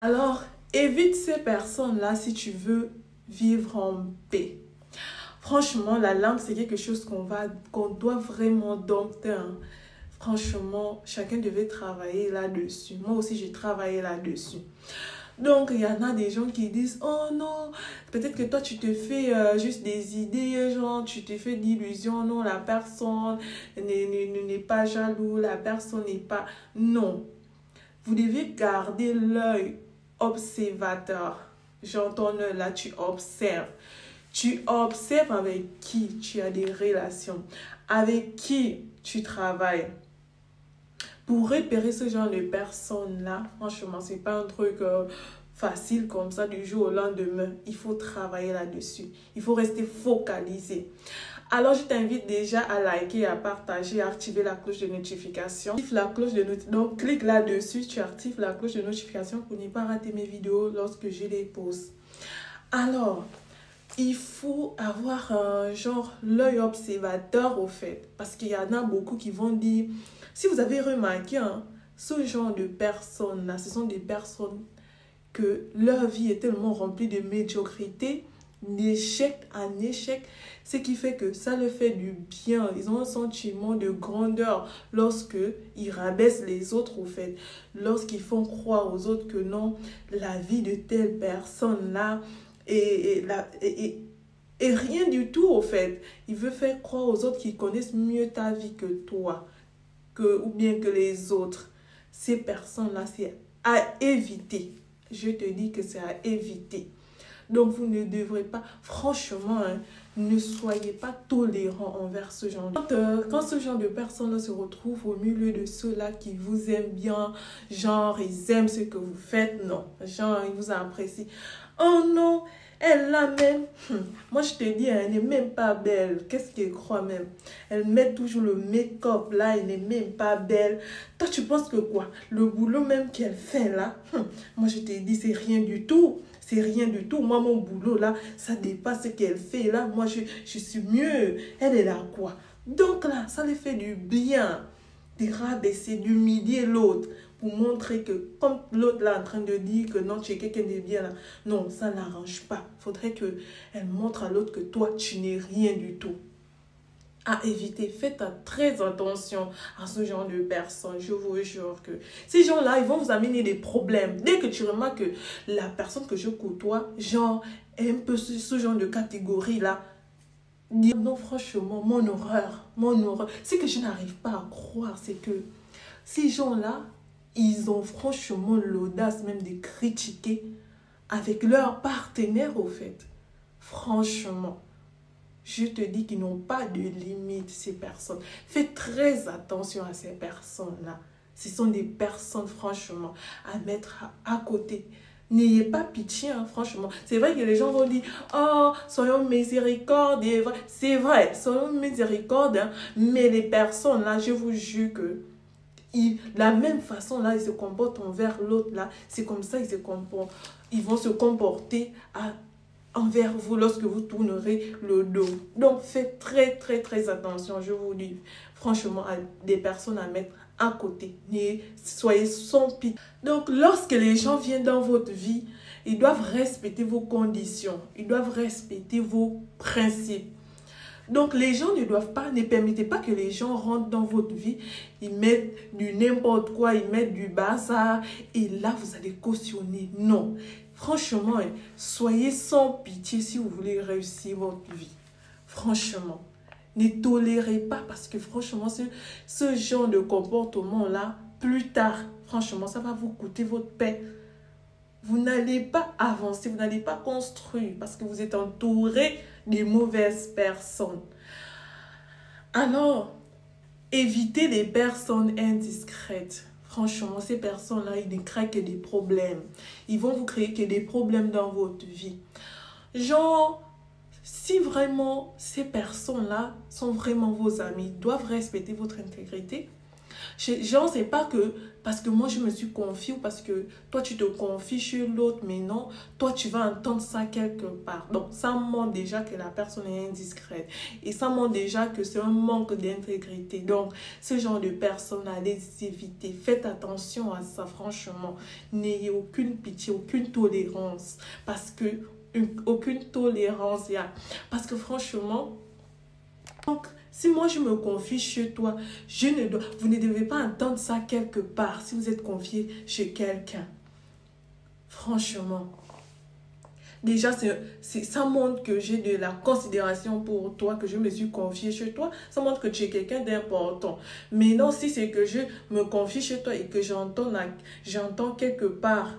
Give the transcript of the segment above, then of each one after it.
Alors, évite ces personnes-là si tu veux vivre en paix. Franchement, la langue, c'est quelque chose qu'on doit vraiment dompter, hein. Franchement, chacun devait travailler là-dessus. Moi aussi, j'ai travaillé là-dessus. Donc, il y en a des gens qui disent, oh non, peut-être que toi, tu te fais juste des idées, genre, tu te fais d'illusions. Non, la personne n'est pas jaloux, la personne n'est pas... Non. Vous devez garder l'œil observateur. J'entends là, tu observes. Tu observes avec qui tu as des relations, avec qui tu travailles. Pour repérer ce genre de personnes-là, franchement, ce n'est pas un truc facile comme ça du jour au lendemain. Il faut travailler là-dessus. Il faut rester focalisé. Alors, je t'invite déjà à liker, à partager, à activer la cloche de notification. Donc, clique là-dessus, tu actives la cloche de notification pour ne pas rater mes vidéos lorsque je les poste. Alors, il faut avoir l'œil observateur au fait. Parce qu'il y en a beaucoup qui vont dire, si vous avez remarqué, hein, ce genre de personnes-là, ce sont des personnes que leur vie est tellement remplie de médiocrité, d'échec en échec, ce qui fait que ça leur fait du bien. Ils ont un sentiment de grandeur lorsque ils rabaissent les autres au fait, lorsqu'ils font croire aux autres que non, la vie de telle personne-là et rien du tout au fait. Il veut faire croire aux autres qu'ils connaissent mieux ta vie que toi, ou bien que les autres. Ces personnes-là, c'est à éviter. Je te dis que c'est à éviter. Donc, vous ne devrez pas, franchement, hein, ne soyez pas tolérant envers ce genre de... Quand ce genre de personnes-là se retrouvent au milieu de ceux-là qui vous aiment bien, genre, ils aiment ce que vous faites, non. Genre, ils vous apprécient. Oh non, elle là même, moi je te dis, elle n'est même pas belle. Qu'est-ce qu'elle croit même? Elle met toujours le make-up là, elle n'est même pas belle. Toi, tu penses que quoi? Le boulot même qu'elle fait là, moi je te dis, c'est rien du tout. C'est rien du tout. Moi, mon boulot là, ça dépasse ce qu'elle fait là. Moi, je suis mieux. Elle est là quoi? Donc là, ça lui fait du bien de rabaisser, d'humilier l'autre pour montrer que, comme l'autre là en train de dire que non, tu es quelqu'un de bien là, non, ça n'arrange pas. Il faudrait qu'elle montre à l'autre que toi, tu n'es rien du tout. À éviter, faites très attention à ce genre de personnes. Je vous jure que ces gens-là, ils vont vous amener des problèmes. Dès que tu remarques que la personne que je côtoie, genre, est un peu ce genre de catégorie-là, dis non, franchement, mon horreur. Ce que je n'arrive pas à croire, c'est que ces gens-là, ils ont franchement l'audace même de critiquer avec leur partenaire au fait. Franchement. Je te dis qu'ils n'ont pas de limite, ces personnes. Fais très attention à ces personnes-là. Ce sont des personnes, franchement, à mettre à côté. N'ayez pas pitié, hein, franchement. C'est vrai que les gens vont dire, oh, soyons miséricordieux. C'est vrai, soyons miséricordieux. Hein, mais les personnes, là, je vous jure que la même façon, là, ils se comportent envers l'autre, là. C'est comme ça, ils vont se comporter envers vous lorsque vous tournerez le dos. Donc, faites très attention, je vous dis, franchement, à des personnes à mettre à côté. Soyez sans pitié. Donc, lorsque les gens viennent dans votre vie, ils doivent respecter vos conditions. Ils doivent respecter vos principes. Donc, les gens ne permettez pas que les gens rentrent dans votre vie, ils mettent du n'importe quoi, ils mettent du bazar, et là, vous allez cautionner. Non. Franchement, soyez sans pitié si vous voulez réussir votre vie. Franchement, ne tolérez pas parce que franchement, ce genre de comportement-là, plus tard, franchement, ça va vous coûter votre paix. Vous n'allez pas avancer, vous n'allez pas construire parce que vous êtes entouré de mauvaises personnes. Alors, évitez les personnes indiscrètes. Franchement, ces personnes-là, ils ne créent que des problèmes. Ils vont vous créer que des problèmes dans votre vie. Genre, si vraiment ces personnes-là sont vraiment vos amis, ils doivent respecter votre intégrité. Genre, c'est pas que parce que moi je me suis confiée ou parce que toi tu te confies chez l'autre, mais non, toi tu vas entendre ça quelque part. Donc ça montre déjà que la personne est indiscrète. Et ça montre déjà que c'est un manque d'intégrité. Donc ce genre de personnes, allez éviter. Faites attention à ça, franchement. N'ayez aucune pitié, aucune tolérance. Parce que, aucune tolérance, parce que franchement, donc, si moi je me confie chez toi, vous ne devez pas entendre ça quelque part si vous êtes confié chez quelqu'un. Franchement. Déjà, ça montre que j'ai de la considération pour toi, que je me suis confiée chez toi. Ça montre que tu es quelqu'un d'important. Mais non, si c'est que je me confie chez toi et que j'entends quelque part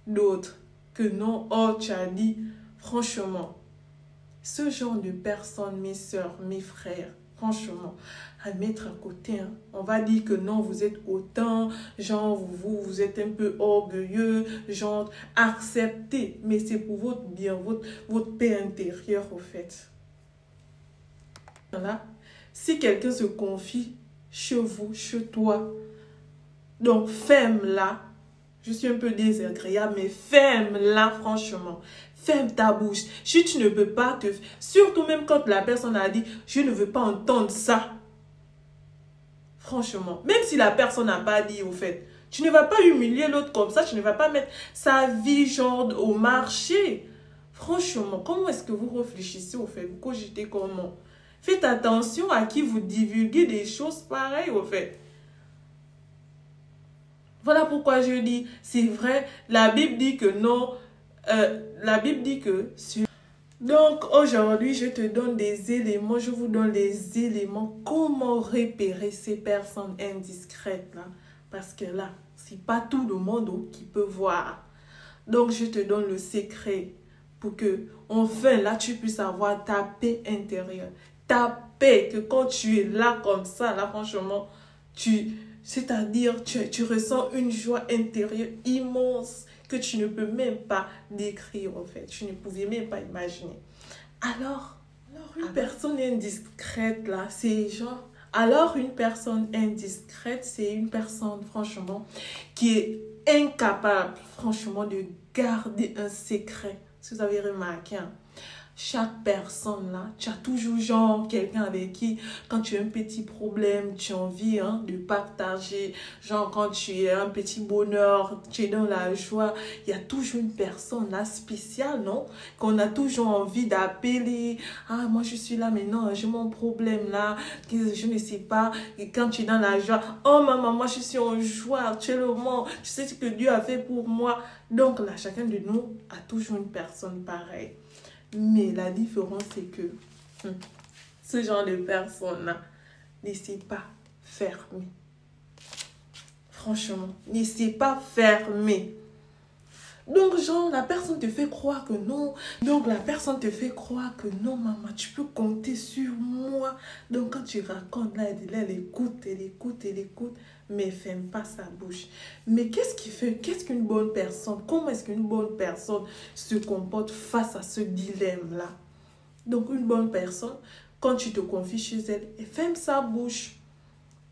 d'autre que non, oh, tu as dit, franchement. Ce genre de personnes, mes soeurs, mes frères, franchement, à mettre à côté. Hein. On va dire que non, vous êtes autant, genre vous êtes un peu orgueilleux, genre acceptez. Mais c'est pour votre bien, votre paix intérieure, au fait. Voilà. Si quelqu'un se confie chez vous, chez toi, donc ferme-la. Je suis un peu désagréable, mais ferme-la, franchement. Ferme ta bouche. Si tu ne peux pas te... Surtout même quand la personne a dit, je ne veux pas entendre ça. Franchement. Même si la personne n'a pas dit, au fait. Tu ne vas pas humilier l'autre comme ça. Tu ne vas pas mettre sa vie, genre, au marché. Franchement, comment est-ce que vous réfléchissez, au fait? Vous cogitez comment? Faites attention à qui vous divulguez des choses pareilles, au fait. Voilà pourquoi je dis, c'est vrai, la Bible dit que non, la Bible dit que... Donc aujourd'hui, je te donne des éléments, je vous donne les éléments, comment repérer ces personnes indiscrètes là. Parce que là, c'est pas tout le monde qui peut voir. Donc je te donne le secret pour que, enfin là, tu puisses avoir ta paix intérieure. Ta paix, que quand tu es là comme ça, là franchement, c'est-à-dire, tu ressens une joie intérieure immense que tu ne peux même pas décrire, en fait. Tu ne pouvais même pas imaginer. Alors une personne indiscrète, là, c'est genre... Alors, une personne indiscrète, c'est une personne, franchement, qui est incapable, franchement, de garder un secret. Si vous avez remarqué, hein? Chaque personne là, tu as toujours genre quelqu'un avec qui, quand tu as un petit problème, tu as envie de partager. Genre quand tu as un petit bonheur, tu es dans la joie, il y a toujours une personne là spéciale, non? Qu'on a toujours envie d'appeler. Ah, moi je suis là maintenant, j'ai mon problème là, je ne sais pas. Et quand tu es dans la joie, oh maman, moi je suis en joie actuellement, tu sais ce que Dieu a fait pour moi. Donc là, chacun de nous a toujours une personne pareille. Mais la différence, c'est que ce genre de personne-là, n'essaie pas fermer. Franchement, n'essaie pas fermer. Donc, genre, la personne te fait croire que non. Donc, la personne te fait croire que non, maman, tu peux compter sur moi. Donc, quand tu racontes, là, elle écoute, elle écoute, elle écoute. Mais ferme pas sa bouche. Mais qu'est-ce qu'une bonne personne, comment est-ce qu'une bonne personne se comporte face à ce dilemme-là? Donc, une bonne personne, quand tu te confies chez elle, elle ferme sa bouche.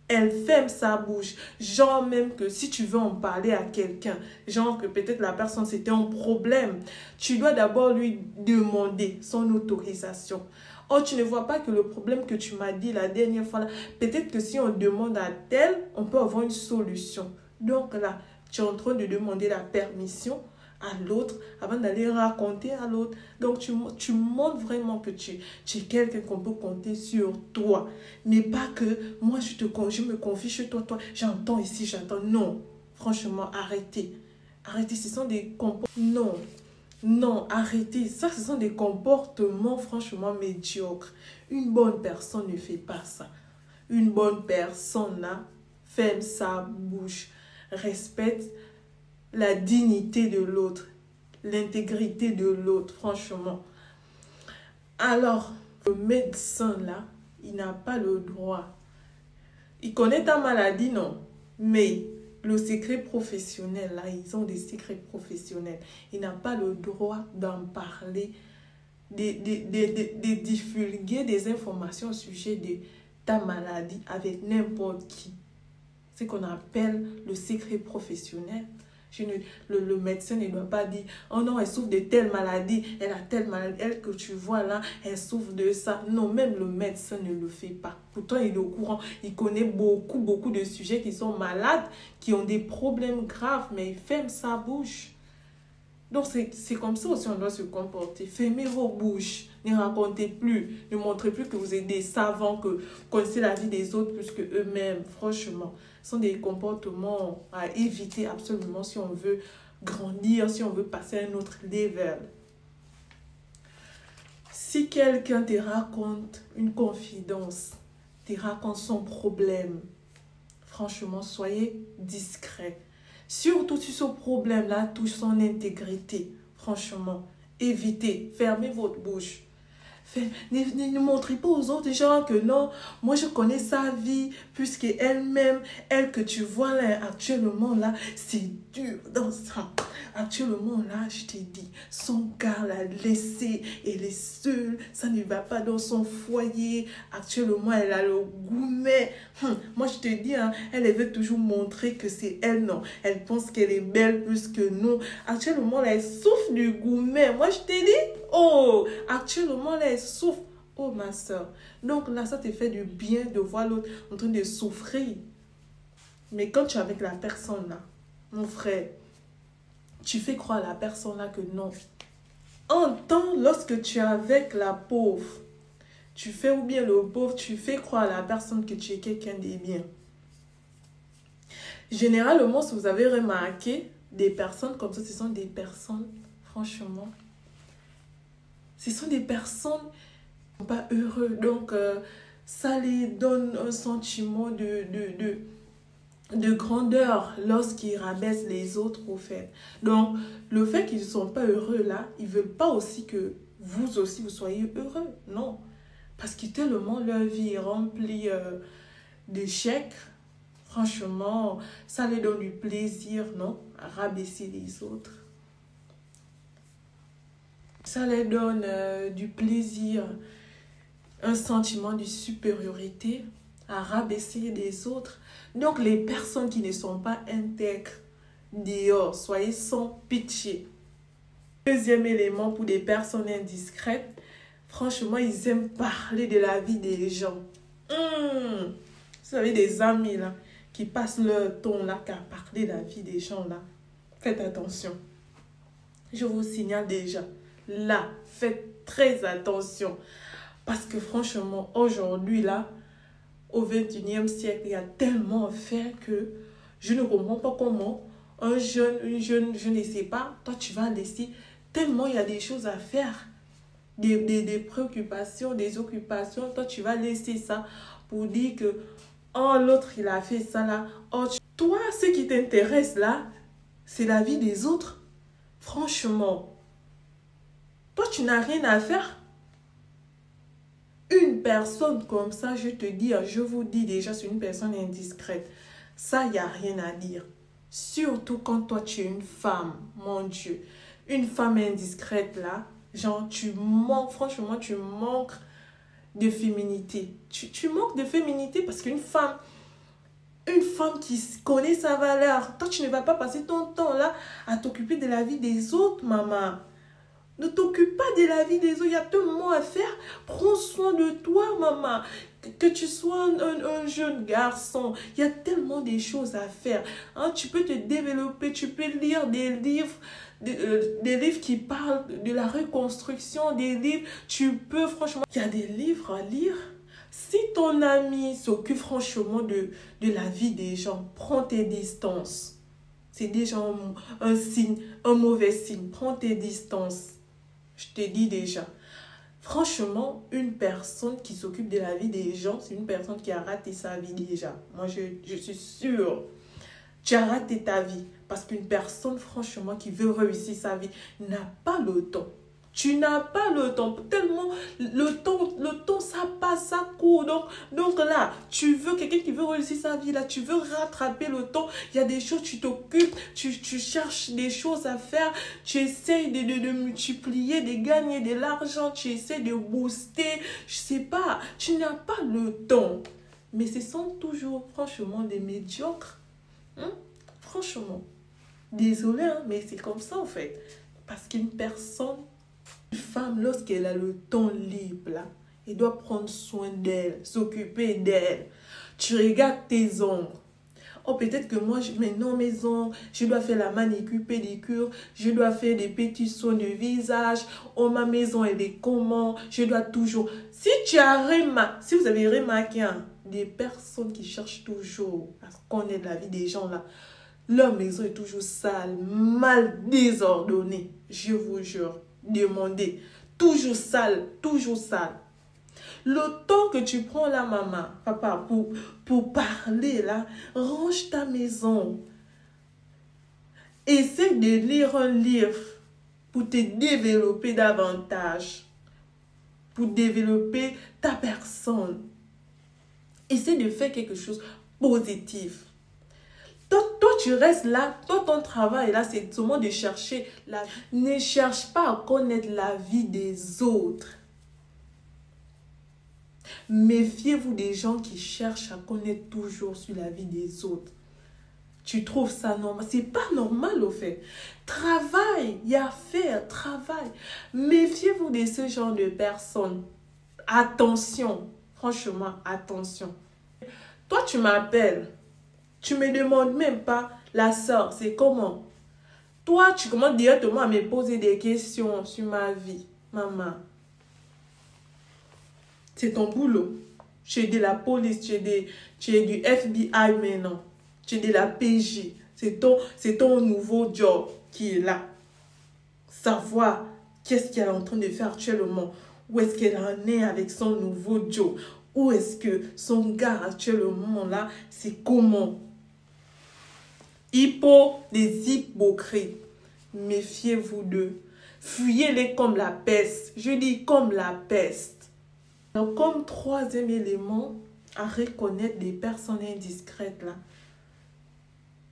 Elle ferme sa bouche. Genre même que si tu veux en parler à quelqu'un, genre que peut-être la personne c'était un problème, tu dois d'abord lui demander son autorisation. Oh, tu ne vois pas que le problème que tu m'as dit la dernière fois, là, peut-être que si on demande à tel, on peut avoir une solution. Donc là, tu es en train de demander la permission à l'autre avant d'aller raconter à l'autre. Donc, tu montres vraiment que tu es quelqu'un qu'on peut compter sur toi. Mais pas que moi, je me confie chez toi, j'entends ici, j'entends. Non, franchement, arrêtez. Arrêtez, ce sont des comportements. Non, arrêtez. Ça, ce sont des comportements franchement médiocres. Une bonne personne ne fait pas ça. Une bonne personne, là, ferme sa bouche, respecte la dignité de l'autre, l'intégrité de l'autre, franchement. Alors, le médecin, là, il n'a pas le droit. Il connaît ta maladie, non? Mais le secret professionnel, là, ils ont des secrets professionnels. Il n'a pas le droit d'en parler, de divulguer des informations au sujet de ta maladie avec n'importe qui. ce qu'on appelle le secret professionnel. Le médecin ne doit pas dire, oh non, elle souffre de telle maladie, elle a telle maladie, elle que tu vois là, elle souffre de ça. Non, même le médecin ne le fait pas. Pourtant, il est au courant, il connaît beaucoup de sujets qui sont malades, qui ont des problèmes graves, mais il ferme sa bouche. Donc, c'est comme ça aussi on doit se comporter. Fermez vos bouches. Ne racontez plus. Ne montrez plus que vous êtes des savants, que vous connaissez la vie des autres plus qu'eux-mêmes. Franchement, ce sont des comportements à éviter absolument si on veut grandir, si on veut passer à un autre level. Si quelqu'un te raconte une confidence, te raconte son problème, franchement, soyez discret. Surtout si ce problème-là touche son intégrité. Franchement, évitez, fermez votre bouche. Ne montrez pas aux autres gens que non, moi je connais sa vie, puisque elle-même, elle que tu vois là actuellement là, c'est dur dans ça. Actuellement là, je t'ai dit, son gars l'a laissé, elle est seule, ça ne va pas dans son foyer. Actuellement, elle a le goumet. Moi je te dis, hein, elle veut toujours montrer que c'est elle, non. Elle pense qu'elle est belle plus que nous. Actuellement, là, elle souffre du goumet. Moi je t'ai dit, oh, actuellement, là, elle souffre. Oh, ma soeur. Donc là, ça te fait du bien de voir l'autre en train de souffrir. Mais quand tu es avec la personne là, mon frère, tu fais croire à la personne là que non. En temps, lorsque tu es avec la pauvre, tu fais ou bien le pauvre, tu fais croire à la personne que tu es quelqu'un de bien. Généralement, si vous avez remarqué, des personnes comme ça, ce sont des personnes, franchement, ce sont des personnes qui ne sont pas heureuses. Donc, ça les donne un sentiment de grandeur lorsqu'ils rabaissent les autres au fait. Donc, le fait qu'ils ne sont pas heureux là, ils ne veulent pas aussi que vous aussi vous soyez heureux. Non. Parce que tellement leur vie est remplie d'échecs. Franchement, ça les donne du plaisir, non? À rabaisser les autres. Ça les donne du plaisir, un sentiment de supériorité à rabaisser les autres. Donc, les personnes qui ne sont pas intègres dehors, soyez sans pitié. Deuxième élément pour des personnes indiscrètes, franchement, ils aiment parler de la vie des gens. Vous avez des amis là, qui passent leur temps là qu'à parler de la vie des gens là. Faites attention. Je vous signale déjà. Là, faites très attention. Parce que franchement, aujourd'hui là, au 21e siècle, il y a tellement à faire que je ne comprends pas comment un jeune, une jeune, je ne sais pas, toi tu vas laisser, tellement il y a des choses à faire, des préoccupations, des occupations, toi tu vas laisser ça pour dire que, oh l'autre il a fait ça là, oh, toi ce qui t'intéresse là, c'est la vie des autres. Franchement, toi tu n'as rien à faire. Une personne comme ça, je te dis, je vous dis déjà, c'est une personne indiscrète. Ça, il n'y a rien à dire. Surtout quand toi, tu es une femme, mon Dieu. Une femme indiscrète, là, genre, tu manques, franchement, tu manques de féminité. Tu manques de féminité parce qu'une femme qui connaît sa valeur, toi, tu ne vas pas passer ton temps, là, à t'occuper de la vie des autres, maman. Ne t'occupe pas de la vie des autres. Il y a tellement à faire. Prends soin de toi, maman. Que tu sois un jeune garçon. Il y a tellement de choses à faire. Hein, tu peux te développer. Tu peux lire des livres. Des livres qui parlent de la reconstruction. Des livres. Tu peux, franchement. Il y a des livres à lire. Si ton ami s'occupe franchement de la vie des gens, prends tes distances. C'est déjà un signe, un mauvais signe. Prends tes distances. Je te dis déjà, franchement, une personne qui s'occupe de la vie des gens, c'est une personne qui a raté sa vie déjà. Moi, je suis sûre. Tu as raté ta vie. Parce qu'une personne, franchement, qui veut réussir sa vie, n'a pas le temps. Tu n'as pas le temps. Tellement, le temps, ça passe, ça court. Donc là, tu veux quelqu'un qui veut réussir sa vie. Là, tu veux rattraper le temps. Il y a des choses, tu t'occupes. Tu cherches des choses à faire. Tu essayes de multiplier, de gagner de l'argent. Tu essaies de booster. Je sais pas. Tu n'as pas le temps. Mais ce sont toujours, franchement, des médiocres. Hein? Franchement. Désolée, hein, mais c'est comme ça, en fait. Parce qu'une personne, une femme, lorsqu'elle a le temps libre, là, elle doit prendre soin d'elle, s'occuper d'elle. Tu regardes tes ongles. Oh, peut-être que moi, maintenant, mes ongles, je dois faire la manicure, pédicure, je dois faire des petits soins de visage. Oh, ma maison, elle est comment? Je dois toujours... Si vous avez remarqué, hein, des personnes qui cherchent toujours à connaître la vie des gens, là, leur maison est toujours sale, mal désordonnée. Je vous jure, demandez. Toujours sale, toujours sale. Le temps que tu prends là, maman, papa, pour parler là, range ta maison. Essaie de lire un livre pour te développer davantage, pour développer ta personne. Essaie de faire quelque chose de positif. Toi, tu restes là, toi, ton travail là, c'est seulement de chercher la vie. Ne cherche pas à connaître la vie des autres. Méfiez-vous des gens qui cherchent à connaître toujours sur la vie des autres. Tu trouves ça normal? C'est pas normal au fait. Travail, il y a à faire, travail. Méfiez-vous de ce genre de personnes. Attention, franchement, attention. Toi, tu m'appelles. Tu me demandes même pas, la sœur, c'est comment? Toi, tu commences directement à me poser des questions sur ma vie, maman. C'est ton boulot. Tu es de la police, tu es du FBI maintenant. Tu es de la PJ. C'est ton nouveau job qui est là. Savoir qu'est-ce qu'elle est en train de faire actuellement. Où est-ce qu'elle en est avec son nouveau job. Où est-ce que son gars actuellement là, c'est comment. Des hypocrites. Méfiez-vous d'eux. Fuyez-les comme la peste. Je dis comme la peste. Donc, comme troisième élément, à reconnaître des personnes indiscrètes là,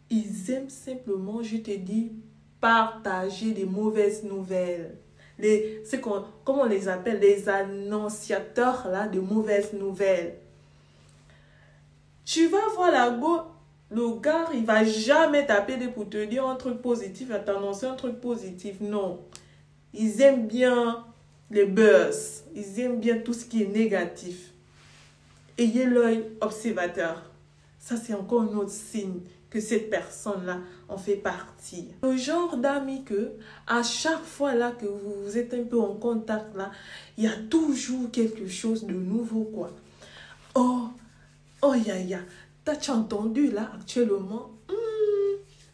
ils aiment simplement, je te dis, partager des mauvaises nouvelles. Comment on les appelle? Les annonciateurs là, de mauvaises nouvelles. Tu vas voir la go, le gars, il va jamais t'appeler pour te dire un truc positif, à t'annoncer un truc positif. Non. Ils aiment bien les buzz. Ils aiment bien tout ce qui est négatif. Ayez l'œil observateur. Ça, c'est encore un autre signe que cette personne-là en fait partie. Le genre d'amis que, à chaque fois là que vous êtes un peu en contact là, il y a toujours quelque chose de nouveau, quoi. Oh, ya. T'as-tu entendu là, actuellement?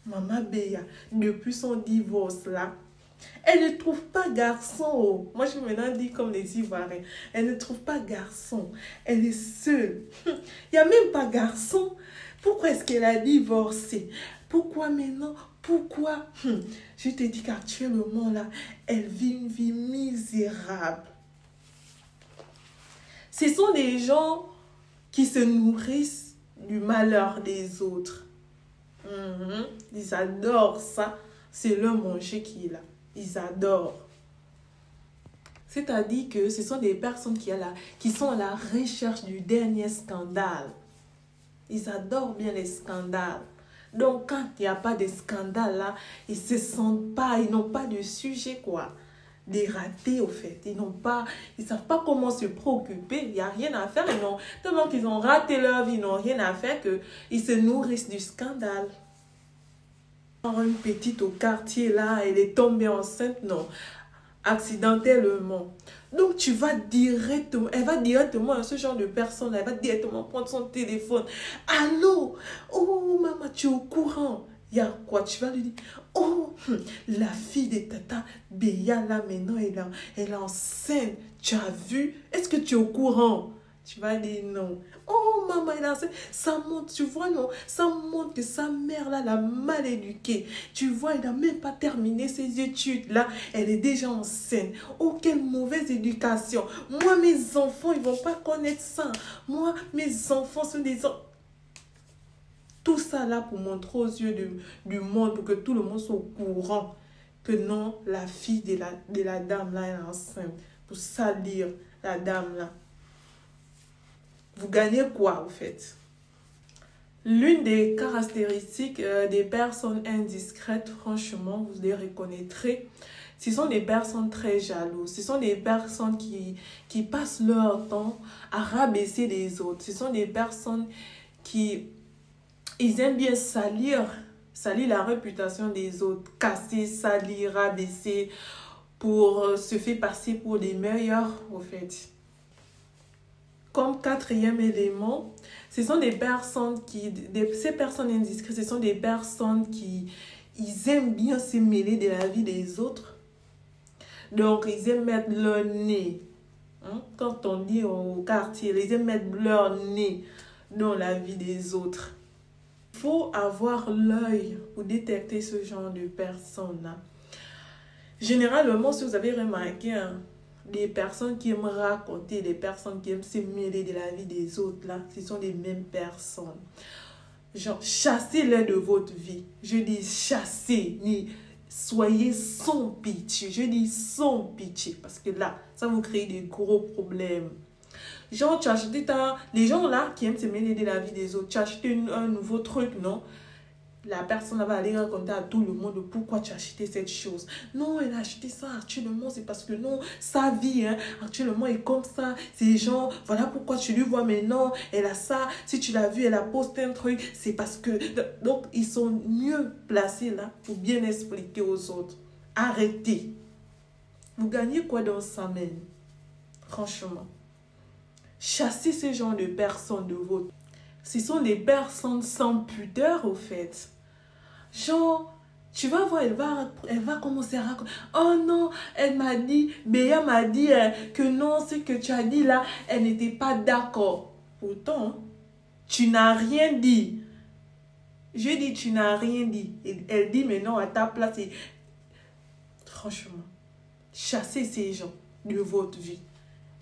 Maman Béa, depuis son divorce là, elle ne trouve pas garçon. Moi, je me maintenant dis comme les Ivoiriens. Elle ne trouve pas garçon. Elle est seule. Il n'y a même pas garçon. Pourquoi est-ce qu'elle a divorcé? Pourquoi maintenant? Pourquoi? Je te dis qu'actuellement, là, elle vit une vie misérable. Ce sont des gens qui se nourrissent du malheur des autres. Ils adorent ça. C'est le manger qui est là. Ils adorent. C'est-à-dire que ce sont des personnes qui sont à la recherche du dernier scandale. Ils adorent bien les scandales. Donc, quand il n'y a pas de scandale là, ils ne se sentent pas, ils n'ont pas de sujet, quoi. Des ratés, au fait. Ils ne savent pas comment se préoccuper. Il n'y a rien à faire. Tellement qu'ils ont raté leur vie, ils n'ont rien à faire qu'ils se nourrissent du scandale. Une petite au quartier là, elle est tombée enceinte, non, accidentellement. Donc tu vas directement, elle va directement à ce genre de personne, elle va directement prendre son téléphone. Allô, oh maman, tu es au courant? Il y a quoi? Tu vas lui dire, oh, la fille de Tata Béa là maintenant, elle est enceinte. Tu as vu? Est-ce que tu es au courant? Tu vas dire non. Oh, maman, ça montre, tu vois, non? Ça montre que sa mère, là, l'a mal éduquée. Tu vois, elle n'a même pas terminé ses études, là. Elle est déjà enceinte. Oh, quelle mauvaise éducation. Moi, mes enfants, ils ne vont pas connaître ça. Moi, mes enfants sont des enfants. Tout ça, là, pour montrer aux yeux du monde, pour que tout le monde soit au courant que non, la fille de la dame, là, elle est enceinte. Pour salir la dame, là. Vous gagnez quoi, au fait? L'une des caractéristiques des personnes indiscrètes, franchement, vous les reconnaîtrez, ce sont des personnes très jalouses. Ce sont des personnes qui passent leur temps à rabaisser les autres. Ce sont des personnes qui ils aiment bien salir la réputation des autres, casser, salir, rabaisser pour se faire passer pour les meilleurs, au fait. Comme quatrième élément, ce sont des personnes ces personnes indiscrètes, ce sont des personnes ils aiment bien se mêler de la vie des autres. Donc, ils aiment mettre leur nez. Quand on dit au quartier, ils aiment mettre leur nez dans la vie des autres. Il faut avoir l'œil pour détecter ce genre de personnes-là. Généralement, si vous avez remarqué, les personnes qui aiment raconter, les personnes qui aiment se mêler de la vie des autres, là, ce sont les mêmes personnes. Genre, chassez-les de votre vie. Je dis chassez, soyez sans pitié. Je dis sans pitié, parce que là, ça vous crée des gros problèmes. Genre, tu as acheté les gens là qui aiment se mêler de la vie des autres, tu as acheté un nouveau truc, non? La personne va aller raconter à tout le monde pourquoi tu as acheté cette chose. Non, elle a acheté ça actuellement, c'est parce que non, sa vie actuellement est comme ça. C'est genre, voilà pourquoi tu lui vois, mais non, elle a ça. Si tu l'as vu, elle a posté un truc, c'est parce que... Donc, ils sont mieux placés là pour bien expliquer aux autres. Arrêtez. Vous gagnez quoi dans ça même? Franchement. Chassez ce genre de personnes de votre. Ce sont des personnes sans pudeur, au fait. Genre, tu vas voir, elle va commencer à raconter. Oh non, elle m'a dit, Béa m'a dit que non, ce que tu as dit là, elle n'était pas d'accord. Pourtant, tu n'as rien dit. Je dis, tu n'as rien dit. Et elle dit, mais non, à ta place. Franchement, chassez ces gens de votre vie.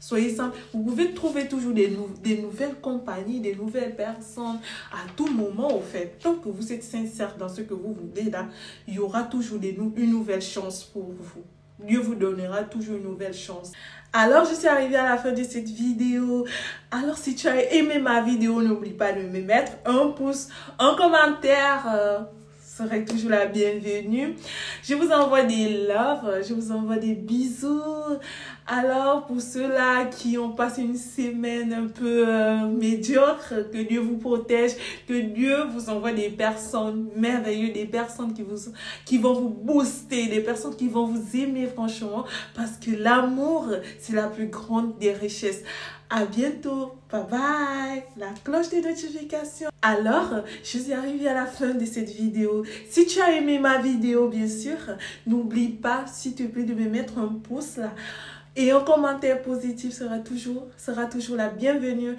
Soyez simple. Vous pouvez trouver toujours des nouvelles compagnies, des nouvelles personnes à tout moment, au fait. Tant que vous êtes sincère dans ce que vous voulez, là, il y aura toujours une nouvelle chance pour vous. Dieu vous donnera toujours une nouvelle chance. Alors, je suis arrivée à la fin de cette vidéo. Alors, si tu as aimé ma vidéo, n'oublie pas de me mettre un pouce, un commentaire. Serait toujours la bienvenue. Je vous envoie des loves, je vous envoie des bisous. Alors, pour ceux-là qui ont passé une semaine un peu médiocre, que Dieu vous protège, que Dieu vous envoie des personnes merveilleuses, des personnes qui vont vous booster, des personnes qui vont vous aimer franchement, parce que l'amour, c'est la plus grande des richesses. À bientôt. Bye bye. La cloche de notification. Alors, je suis arrivée à la fin de cette vidéo. Si tu as aimé ma vidéo, bien sûr, n'oublie pas, s'il te plaît, de me mettre un pouce là. Et un commentaire positif sera toujours la bienvenue.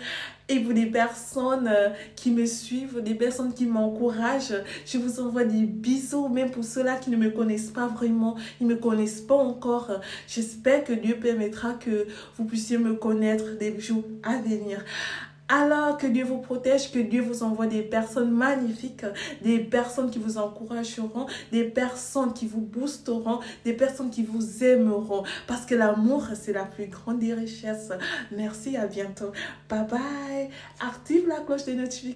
Et pour des personnes qui me suivent, des personnes qui m'encouragent, je vous envoie des bisous. Même pour ceux-là qui ne me connaissent pas vraiment, ils ne me connaissent pas encore. J'espère que Dieu permettra que vous puissiez me connaître des jours à venir. Alors, que Dieu vous protège, que Dieu vous envoie des personnes magnifiques, des personnes qui vous encourageront, des personnes qui vous boosteront, des personnes qui vous aimeront. Parce que l'amour, c'est la plus grande des richesses. Merci, à bientôt. Bye bye. Active la cloche de notification.